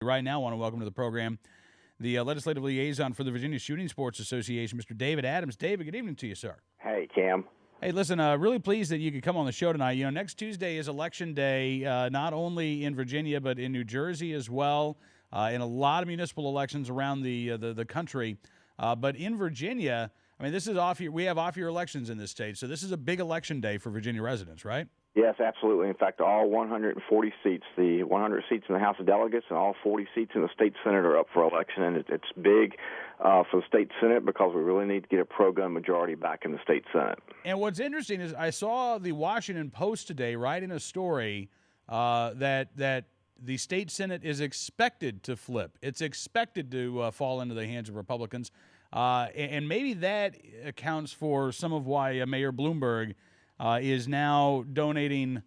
right now. I want to welcome to the program the legislative liaison for the Virginia Shooting Sports Association, Mr. David Adams. David, good evening to you, sir. Hey, Cam. Hey, listen, really pleased that you could come on the show tonight. You know, next Tuesday is Election Day, not only in Virginia but in New Jersey as well, in a lot of municipal elections around the country. But in Virginia, I mean, this is we have off-year elections in this state, so this is a big election day for Virginia residents, right? Yes, absolutely. In fact, all 140 seats, the 100 seats in the House of Delegates and all 40 seats in the state Senate are up for election, and it's big for the state Senate because we really need to get a pro-gun majority back in the state Senate. And what's interesting is I saw the Washington Post today writing a story that the state Senate is expected to flip. It's expected to fall into the hands of Republicans, and maybe that accounts for some of why Mayor Bloomberg is now donating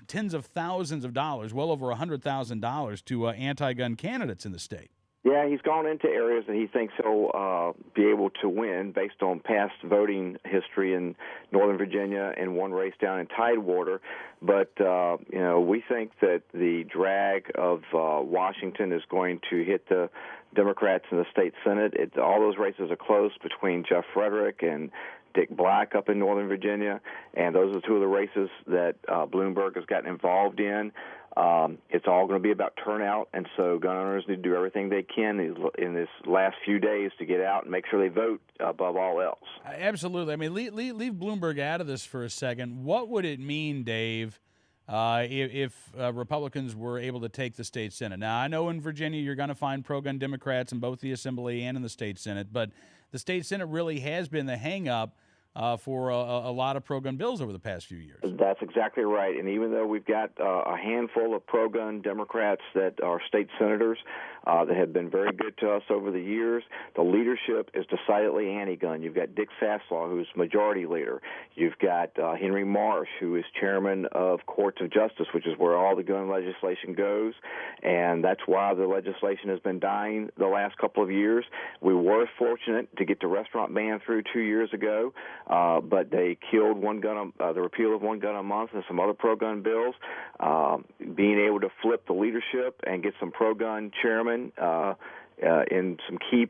tens of thousands of dollars, well over $100,000, to anti-gun candidates in the state. Yeah, he's gone into areas that he thinks he'll be able to win based on past voting history in Northern Virginia and one race down in Tidewater. But, we think that the drag of Washington is going to hit the Democrats in the state Senate. All those races are close between Jeff Frederick and Dick Black up in Northern Virginia, and those are two of the races that Bloomberg has gotten involved in. It's all going to be about turnout, and so gun owners need to do everything they can in this last few days to get out and make sure they vote above all else. Absolutely. I mean, leave Bloomberg out of this for a second. What would it mean, Dave, if Republicans were able to take the state Senate? Now, I know in Virginia you're going to find pro-gun Democrats in both the Assembly and in the state Senate, but the state Senate really has been the hang-up for a lot of pro-gun bills over the past few years. That's exactly right. And even though we've got a handful of pro-gun Democrats that are state senators that have been very good to us over the years, the leadership is decidedly anti-gun. You've got Dick Saslaw, who's majority leader. You've got Henry Marsh, who is chairman of Courts of Justice, which is where all the gun legislation goes. And that's why the legislation has been dying the last couple of years. We were fortunate to get the restaurant ban through 2 years ago. But they killed the repeal of one gun a month and some other pro-gun bills. Being able to flip the leadership and get some pro-gun chairmen in some key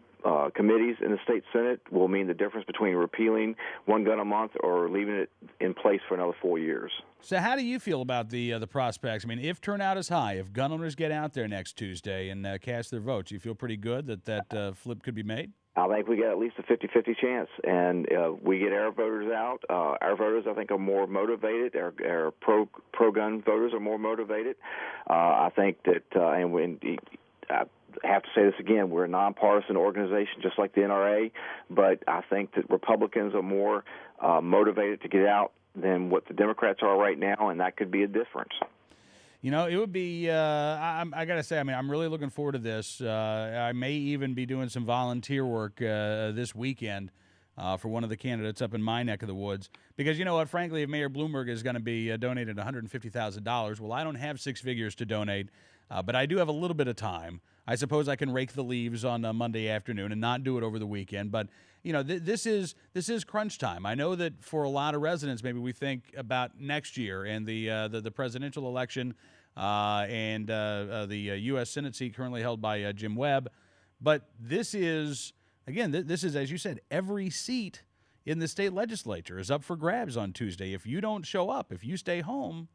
committees in the state Senate will mean the difference between repealing one gun a month or leaving it in place for another 4 years. So how do you feel about the prospects? I mean, if turnout is high, if gun owners get out there next Tuesday and cast their votes, you feel pretty good that flip could be made? I think we get at least a 50-50 chance, and we get our voters out. Our voters, I think, are more motivated. Our pro-gun voters are more motivated. I think that, I have to say this again, we're a nonpartisan organization just like the NRA, but I think that Republicans are more motivated to get out than what the Democrats are right now, and that could be a difference. You know, it would be, I got to say, I mean, I'm really looking forward to this. I may even be doing some volunteer work this weekend for one of the candidates up in my neck of the woods. Because you know what, frankly, if Mayor Bloomberg is going to be donated $150,000, well, I don't have six figures to donate, but I do have a little bit of time. I suppose I can rake the leaves on a Monday afternoon and not do it over the weekend. But, you know, this is crunch time. I know that for a lot of residents, maybe we think about next year and the presidential election and the U.S. Senate seat currently held by Jim Webb. But this is, again, this is, as you said, every seat in the state legislature is up for grabs on Tuesday. If you don't show up, if you stay home,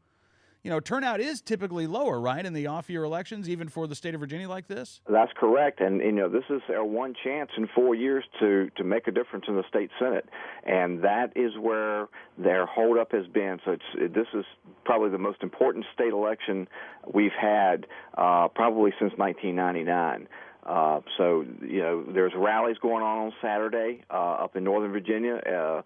you know, turnout is typically lower, right, in the off-year elections, even for the state of Virginia like this? That's correct. And, you know, this is our one chance in 4 years to make a difference in the state Senate. And that is where their holdup has been. So this is probably the most important state election we've had probably since 1999. So, you know, there's rallies going on Saturday up in Northern Virginia.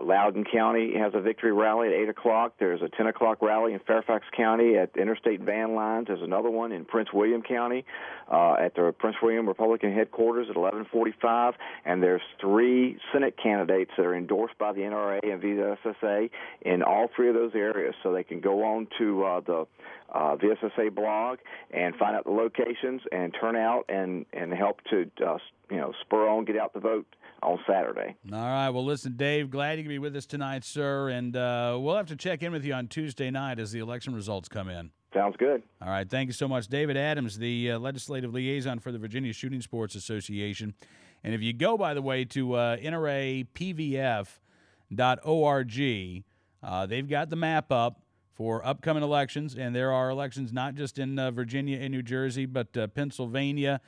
Loudoun County has a victory rally at 8 o'clock. There's a 10 o'clock rally in Fairfax County at Interstate Van Lines. There's another one in Prince William County at the Prince William Republican headquarters at 11:45. And there's 3 Senate candidates that are endorsed by the NRA and VSSA in all 3 of those areas. So they can go on to the VSSA blog and find out the locations and turn out and help to spur on, get out the vote on Saturday. All right. Well, listen, Dave, glad you can be with us tonight, sir. And we'll have to check in with you on Tuesday night as the election results come in. Sounds good. All right. Thank you so much. David Adams, the legislative liaison for the Virginia Shooting Sports Association. And if you go, by the way, to nrapvf.org, they've got the map up for upcoming elections. And there are elections not just in Virginia and New Jersey, but Pennsylvania,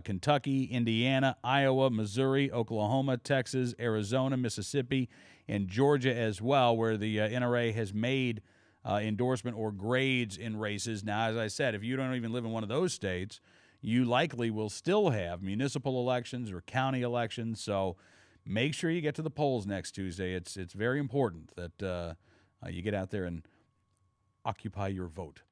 Kentucky, Indiana, Iowa, Missouri, Oklahoma, Texas, Arizona, Mississippi, and Georgia as well, where the NRA has made endorsement or grades in races. Now, as I said, if you don't even live in one of those states, you likely will still have municipal elections or county elections. So make sure you get to the polls next Tuesday. It's very important that you get out there and occupy your vote.